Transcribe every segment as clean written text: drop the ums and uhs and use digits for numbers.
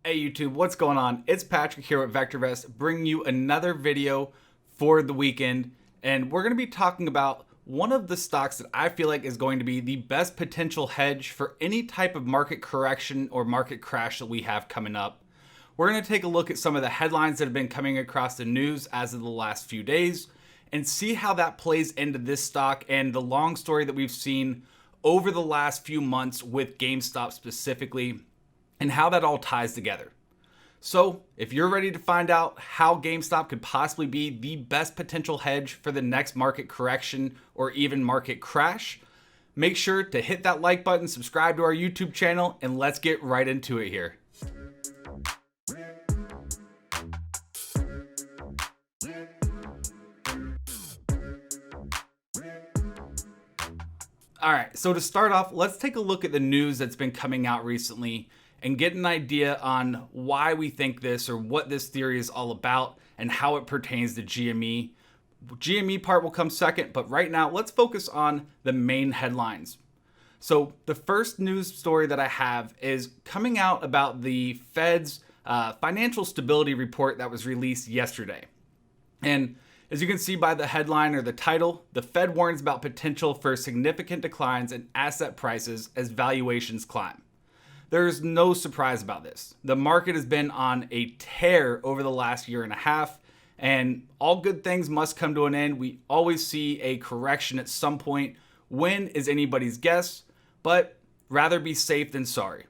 Hey YouTube, what's going on? It's Patrick here at VectorVest, bringing you another video for the weekend, and we're going to be talking about one of the stocks that I feel like is going to be the best potential hedge for any type of market correction or market crash that we have coming up. We're going to take a look at some of the headlines that have been coming across the news as of the last few days and see how that plays into this stock and the long story that we've seen over the last few months with GameStop specifically, and how that all ties together. So if you're ready to find out how GameStop could possibly be the best potential hedge for the next market correction or even market crash, make sure to hit that like button, subscribe to our YouTube channel, and let's get right into it here. All right, so to start off, let's take a look at the news that's been coming out recently and get an idea on why we think this or what this theory is all about and how it pertains to GME. GME part will come second, but right now let's focus on the main headlines. So the first news story that I have is coming out about the Fed's financial stability report that was released yesterday. And as you can see by the headline or the title, the Fed warns about potential for significant declines in asset prices as valuations climb. There's no surprise about this. The market has been on a tear over the last year and a half, and all good things must come to an end. We always see a correction at some point. When is anybody's guess, but rather be safe than sorry.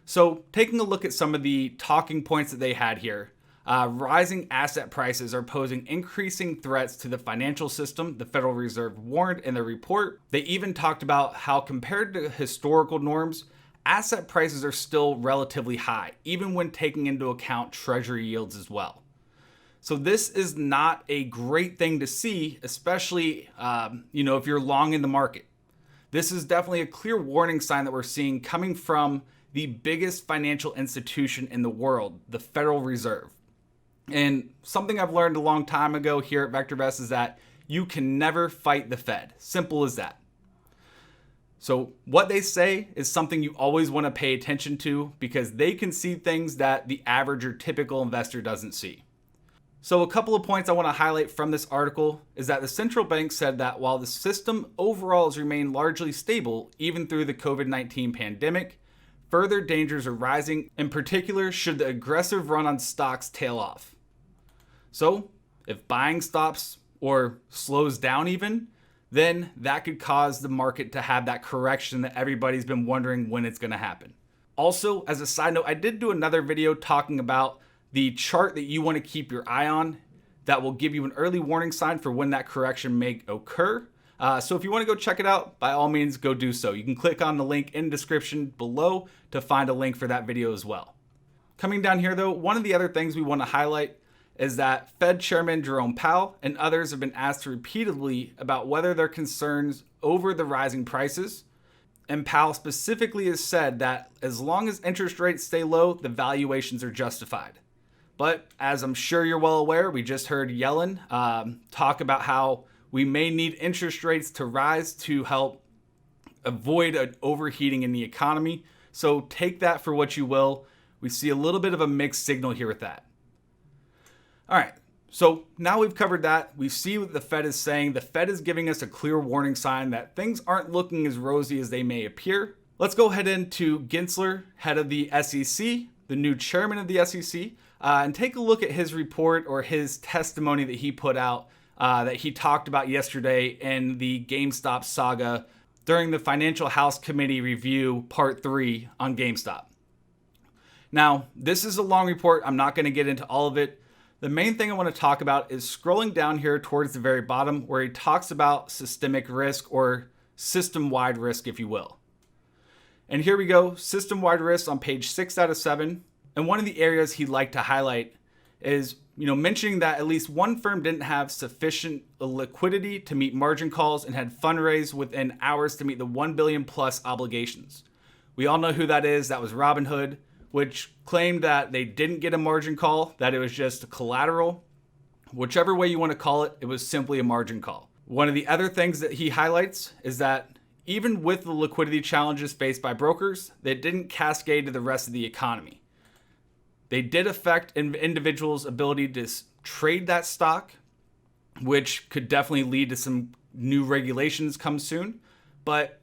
So taking a look at some of the talking points that they had here, rising asset prices are posing increasing threats to the financial system, the Federal Reserve warned in their report. They even talked about how compared to historical norms, asset prices are still relatively high, even when taking into account treasury yields as well. So this is not a great thing to see, especially if you're long in the market. This is definitely a clear warning sign that we're seeing coming from the biggest financial institution in the world, the Federal Reserve. And something I've learned a long time ago here at VectorVest is that you can never fight the Fed. Simple as that. So what they say is something you always want to pay attention to because they can see things that the average or typical investor doesn't see. So a couple of points I want to highlight from this article is that the central bank said that while the system overall has remained largely stable even through the COVID-19 pandemic, further dangers are rising, in particular should the aggressive run on stocks tail off. So if buying stops or slows down even, then that could cause the market to have that correction that everybody's been wondering when it's going to happen. Also, as a side note, I did do another video talking about the chart that you want to keep your eye on that will give you an early warning sign for when that correction may occur. So if you want to go check it out, by all means, go do so. You can click on the link in the description below to find a link for that video as well. Coming down here though, one of the other things we want to highlight is that Fed Chairman Jerome Powell and others have been asked repeatedly about whether their concerns over the rising prices. And Powell specifically has said that as long as interest rates stay low, the valuations are justified. But as I'm sure you're well aware, we just heard Yellen talk about how we may need interest rates to rise to help avoid an overheating in the economy. So take that for what you will. We see a little bit of a mixed signal here with that. All right, so now we've covered that. We see what the Fed is saying. The Fed is giving us a clear warning sign that things aren't looking as rosy as they may appear. Let's go ahead into Gensler, head of the SEC, the new chairman of the SEC, and take a look at his report or his testimony that he put out that he talked about yesterday in the GameStop saga during the Financial House Committee review part 3 on GameStop. Now, this is a long report. I'm not going to get into all of it. The main thing I want to talk about is scrolling down here towards the very bottom where he talks about systemic risk or system-wide risk, if you will. And here we go, system-wide risk on page 6 out of 7. And one of the areas he'd like to highlight is, mentioning that at least one firm didn't have sufficient liquidity to meet margin calls and had fundraised within hours to meet the 1 billion plus obligations. We all know who that is. That was Robinhood, which claimed that they didn't get a margin call, that it was just collateral. Whichever way you want to call it, it was simply a margin call. One of the other things that he highlights is that even with the liquidity challenges faced by brokers, they didn't cascade to the rest of the economy. They did affect individuals' ability to trade that stock, which could definitely lead to some new regulations come soon. But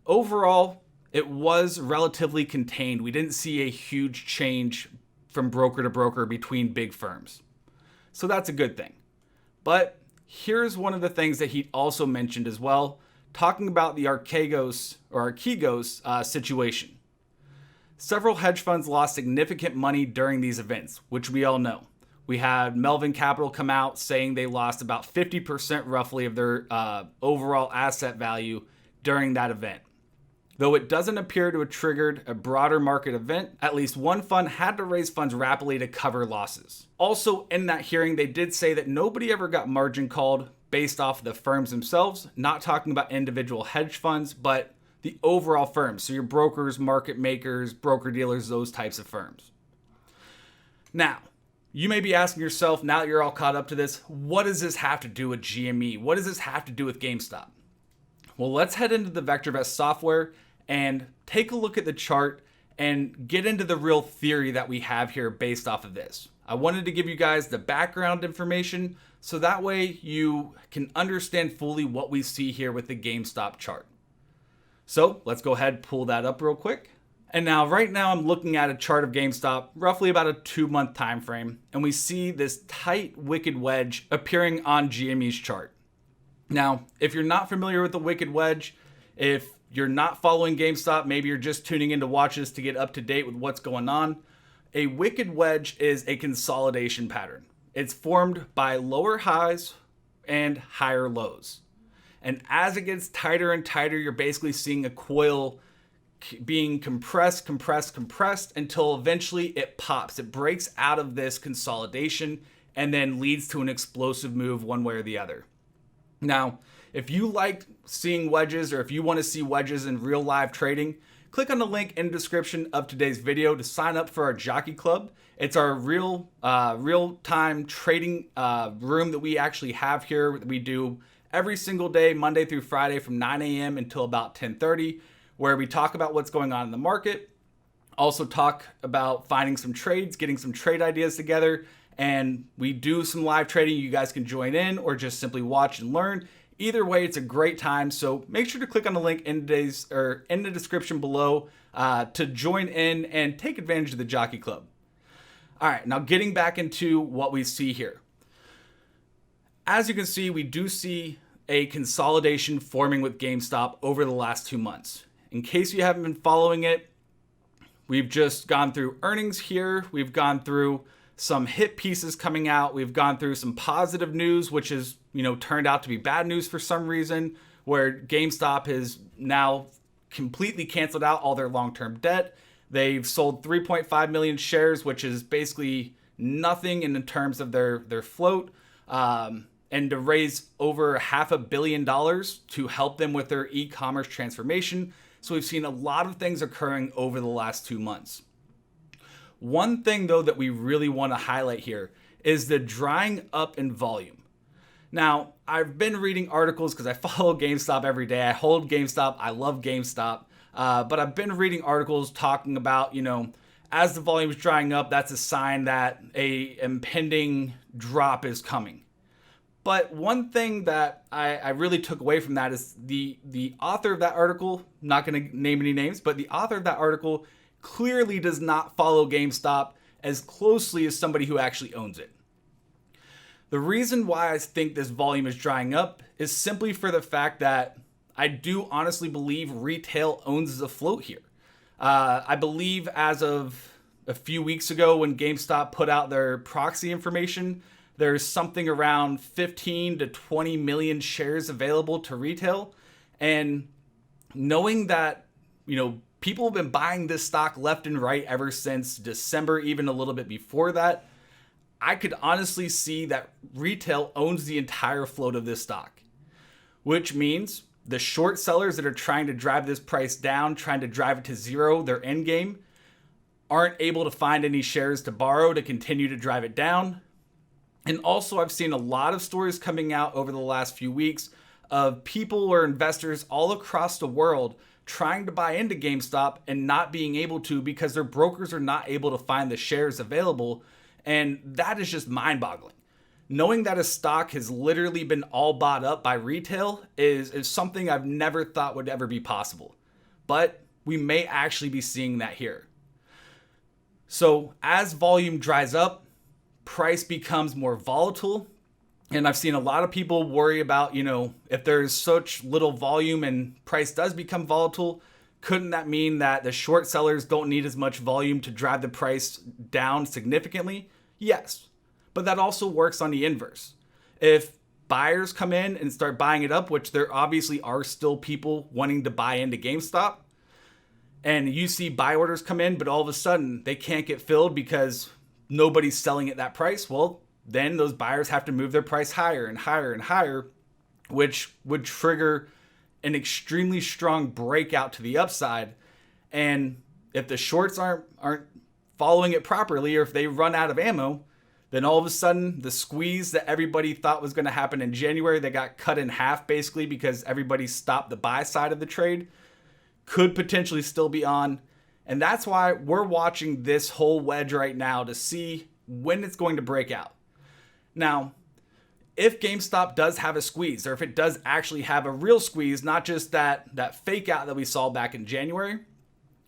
overall, it was relatively contained. We didn't see a huge change from broker to broker between big firms. So that's a good thing. But here's one of the things that he also mentioned as well, talking about the Archegos situation. Several hedge funds lost significant money during these events, which we all know. We had Melvin Capital come out saying they lost about 50% roughly of their overall asset value during that event. Though it doesn't appear to have triggered a broader market event, at least one fund had to raise funds rapidly to cover losses. Also, in that hearing, they did say that nobody ever got margin called based off of the firms themselves, not talking about individual hedge funds, but the overall firms. So your brokers, market makers, broker dealers, those types of firms. Now, you may be asking yourself, now that you're all caught up to this, what does this have to do with GME? What does this have to do with GameStop? Well, let's head into the VectorVest software and take a look at the chart and get into the real theory that we have here based off of this. I wanted to give you guys the background information so that way you can understand fully what we see here with the GameStop chart. So let's go ahead and pull that up real quick. And now right now I'm looking at a chart of GameStop, roughly about a 2-month time frame, and we see this tight wicked wedge appearing on GME's chart. Now, if you're not familiar with the wicked wedge, if you're not following GameStop, maybe you're just tuning in to watch this to get up to date with what's going on. A wicked wedge is a consolidation pattern. It's formed by lower highs and higher lows. And as it gets tighter and tighter, you're basically seeing a coil being compressed until eventually it pops. It breaks out of this consolidation and then leads to an explosive move one way or the other. Now, if you like seeing wedges or if you want to see wedges in real live trading, click on the link in the description of today's video to sign up for our Jockey Club. It's our real-time trading room that we actually have here. We do every single day, Monday through Friday from 9 a.m. until about 10:30, where we talk about what's going on in the market, also talk about finding some trades, getting some trade ideas together, and we do some live trading. You guys can join in or just simply watch and learn. Either way, it's a great time. So make sure to click on the link in the description below to join in and take advantage of the Jockey Club. All right, now getting back into what we see here. As you can see, we do see a consolidation forming with GameStop over the last 2 months. In case you haven't been following it, we've just gone through earnings here. We've gone through some hit pieces coming out. We've gone through some positive news, which has, turned out to be bad news for some reason, where GameStop has now completely canceled out all their long-term debt. They've sold 3.5 million shares, which is basically nothing in terms of their float, and to raise over $500 million to help them with their e-commerce transformation. So we've seen a lot of things occurring over the last 2 months. One thing, though, that we really want to highlight here is the drying up in volume. Now, I've been reading articles because I follow GameStop every day. I hold GameStop. I love GameStop. But I've been reading articles talking about, as the volume is drying up, that's a sign that a impending drop is coming. But one thing that I really took away from that is the author of that article, not going to name any names, but the author of that article clearly does not follow GameStop as closely as somebody who actually owns it. The reason why I think this volume is drying up is simply for the fact that I do honestly believe retail owns the float here. I believe as of a few weeks ago when GameStop put out their proxy information, there's something around 15 to 20 million shares available to retail. And knowing that, people have been buying this stock left and right ever since December, even a little bit before that, I could honestly see that retail owns the entire float of this stock, which means the short sellers that are trying to drive this price down, trying to drive it to zero, their end game, aren't able to find any shares to borrow to continue to drive it down. And also, I've seen a lot of stories coming out over the last few weeks of people or investors all across the world trying to buy into GameStop and not being able to because their brokers are not able to find the shares available. And that is just mind-boggling. Knowing that a stock has literally been all bought up by retail is something I've never thought would ever be possible. But we may actually be seeing that here. So as volume dries up, price becomes more volatile. And I've seen a lot of people worry about, if there's such little volume and price does become volatile, couldn't that mean that the short sellers don't need as much volume to drive the price down significantly? Yes. But that also works on the inverse. If buyers come in and start buying it up, which there obviously are still people wanting to buy into GameStop, and you see buy orders come in, but all of a sudden they can't get filled because nobody's selling at that price, well, then those buyers have to move their price higher and higher and higher, which would trigger an extremely strong breakout to the upside. And if the shorts aren't following it properly, or if they run out of ammo, then all of a sudden the squeeze that everybody thought was going to happen in January, that got cut in half basically because everybody stopped the buy side of the trade, could potentially still be on. And that's why we're watching this whole wedge right now to see when it's going to break out. Now, if GameStop does have a squeeze, or if it does actually have a real squeeze, not just that fake out that we saw back in January,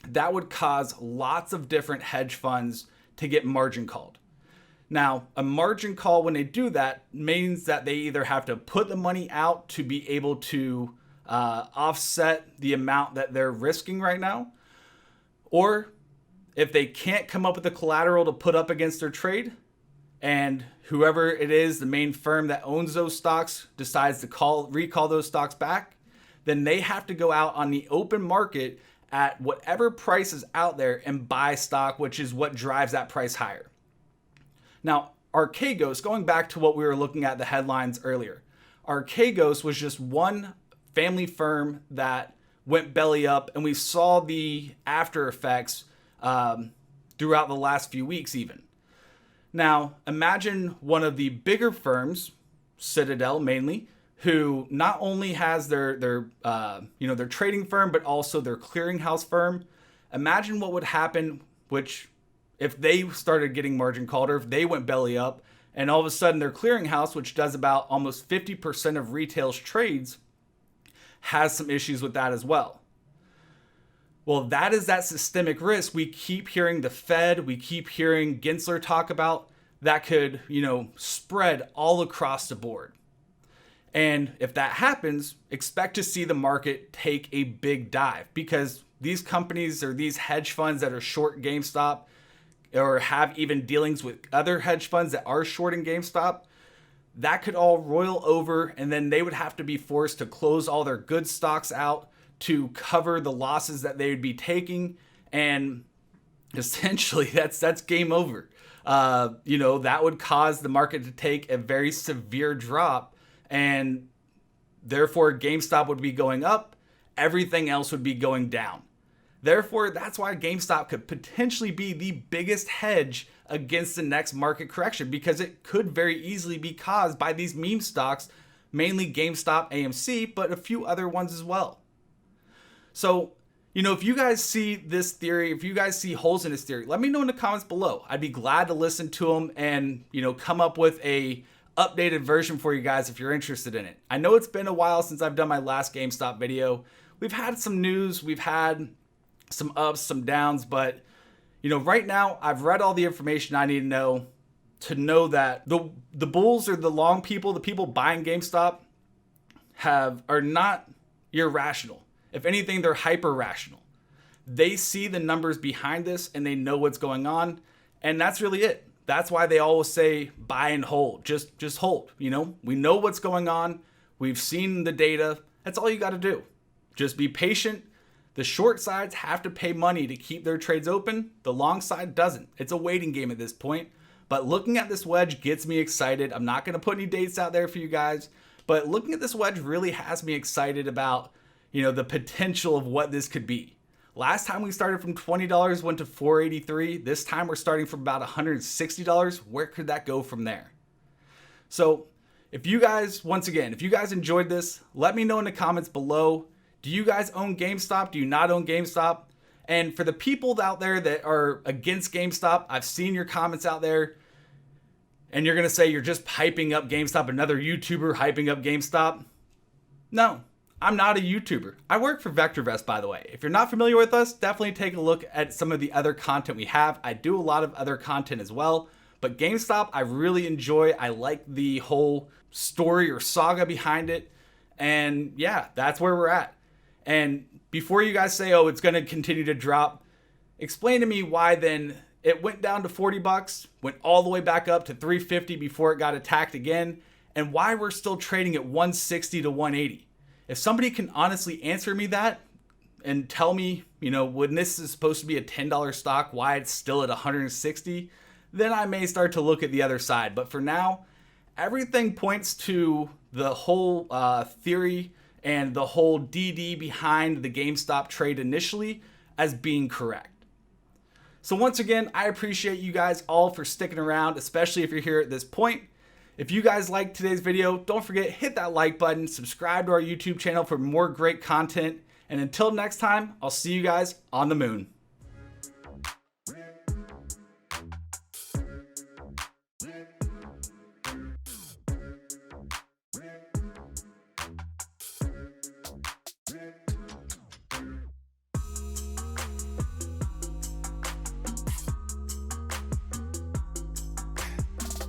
that would cause lots of different hedge funds to get margin called. Now, a margin call, when they do that, means that they either have to put the money out to be able to offset the amount that they're risking right now, or if they can't come up with the collateral to put up against their trade, and whoever it is, the main firm that owns those stocks, decides to recall those stocks back, then they have to go out on the open market at whatever price is out there and buy stock, which is what drives that price higher. Now, Archegos, going back to what we were looking at the headlines earlier, Archegos was just one family firm that went belly up, and we saw the after effects throughout the last few weeks even. Now, imagine one of the bigger firms, Citadel mainly, who not only has their trading firm, but also their clearinghouse firm. Imagine what would happen, if they started getting margin called, or if they went belly up, and all of a sudden their clearinghouse, which does about almost 50% of retail's trades, has some issues with that as well. Well, that is that systemic risk we keep hearing the Fed, we keep hearing Gensler talk about, that could, spread all across the board. And if that happens, expect to see the market take a big dive, because these companies or these hedge funds that are short GameStop, or have even dealings with other hedge funds that are shorting GameStop, that could all roil over, and then they would have to be forced to close all their good stocks out to cover the losses that they would be taking. And essentially that's game over. That would cause the market to take a very severe drop, and therefore GameStop would be going up, everything else would be going down. Therefore, that's why GameStop could potentially be the biggest hedge against the next market correction, because it could very easily be caused by these meme stocks, mainly GameStop, AMC, but a few other ones as well. So, if you guys see this theory, if you guys see holes in this theory, let me know in the comments below. I'd be glad to listen to them and, come up with a updated version for you guys if you're interested in it. I know it's been a while since I've done my last GameStop video. We've had some news, we've had some ups, some downs, but right now I've read all the information I need to know that the bulls or the long people, the people buying GameStop are not irrational. If anything, they're hyper rational. They see the numbers behind this and they know what's going on, and that's really it. That's why they always say buy and hold. Just hold. We know what's going on. We've seen the data. That's all you got to do. Just be patient. The short sides have to pay money to keep their trades open. The long side doesn't. It's a waiting game at this point. But looking at this wedge gets me excited. I'm not going to put any dates out there for you guys, but looking at this wedge really has me excited about, the potential of what this could be. Last time we started from $20, went to $4.83. This time we're starting from about $160. Where could that go from there? So if you guys enjoyed this, let me know in the comments below. Do you guys own GameStop? Do you not own GameStop? And for the people out there that are against GameStop, I've seen your comments out there, and you're going to say you're just hyping up GameStop, another YouTuber hyping up GameStop. No, I'm not a YouTuber. I work for VectorVest, by the way. If you're not familiar with us, definitely take a look at some of the other content we have. I do a lot of other content as well, but GameStop I really enjoy. I like the whole story or saga behind it. And yeah, that's where we're at. And before you guys say, oh, it's going to continue to drop, explain to me why then it went down to 40 bucks, went all the way back up to 350 before it got attacked again, and why we're still trading at 160 to 180. If somebody can honestly answer me that and tell me, when this is supposed to be a $10 stock, why it's still at 160, then I may start to look at the other side. But for now, everything points to the whole theory and the whole DD behind the GameStop trade initially as being correct. So once again, I appreciate you guys all for sticking around, especially if you're here at this point. If you guys liked today's video, don't forget, hit that like button, subscribe to our YouTube channel for more great content, and until next time, I'll see you guys on the moon.